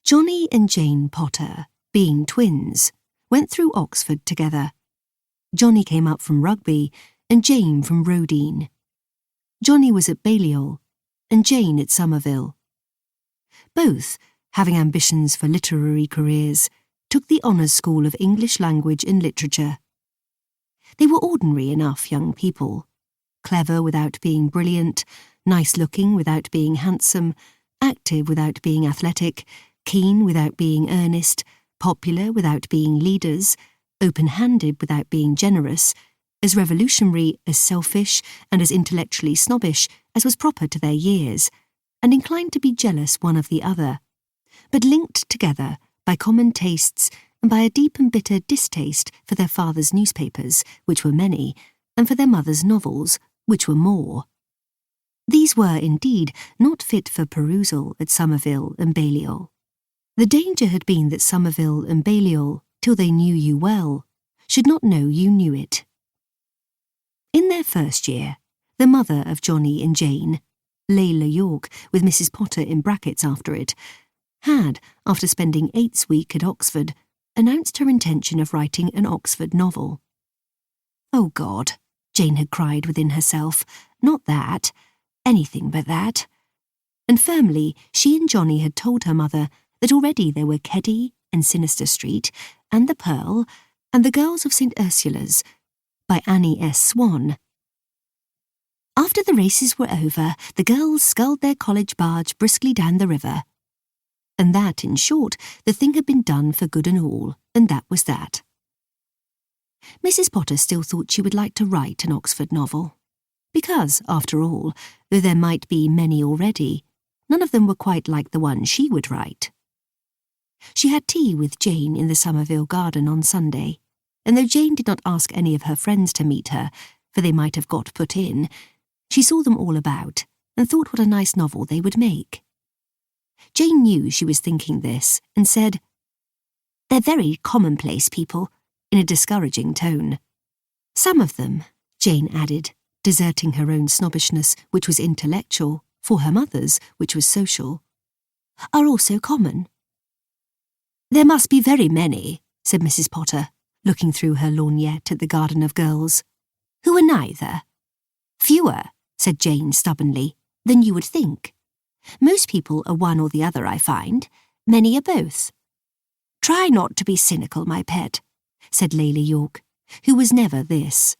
Johnny and Jane Potter, being twins, went through Oxford together. Johnny came up from Rugby and Jane from Rodine. Johnny was at Balliol and Jane at Somerville. Both, having ambitions for literary careers, took the Honours School of English Language and Literature. They were ordinary enough young people, clever without being brilliant, nice-looking without being handsome, active without being athletic, keen without being earnest, popular without being leaders, open-handed without being generous, as revolutionary, as selfish, and as intellectually snobbish as was proper to their years, and inclined to be jealous one of the other, but linked together by common tastes and by a deep and bitter distaste for their father's newspapers, which were many, and for their mother's novels, which were more. These were, indeed, not fit for perusal at Somerville and Balliol. The danger had been that Somerville and Balliol, till they knew you well, should not know you knew it. In their first year, the mother of Johnny and Jane, Layla York with Mrs. Potter in brackets after it, had, after spending 8's week at Oxford, announced her intention of writing an Oxford novel. "Oh God," Jane had cried within herself, "not that, anything but that." And firmly she and Johnny had told her mother that already there were Keddy and Sinister Street, and The Pearl, and The Girls of St. Ursula's, by Annie S. Swan. After the races were over, the girls sculled their college barge briskly down the river. And that, in short, the thing had been done for good and all, and that was that. Mrs. Potter still thought she would like to write an Oxford novel, because, after all, though there might be many already, none of them were quite like the one she would write. She had tea with Jane in the Somerville garden on Sunday, and though Jane did not ask any of her friends to meet her, for they might have got put in, she saw them all about, and thought what a nice novel they would make. Jane knew she was thinking this, and said, "They're very commonplace people," in a discouraging tone. "Some of them," Jane added, deserting her own snobbishness, which was intellectual, for her mother's, which was social, "are also common." "There must be very many," said Mrs. Potter, looking through her lorgnette at the garden of girls, "who are neither." "Fewer," said Jane stubbornly, "than you would think. Most people are one or the other, I find. Many are both." "Try not to be cynical, my pet," said Layla York, who was never this.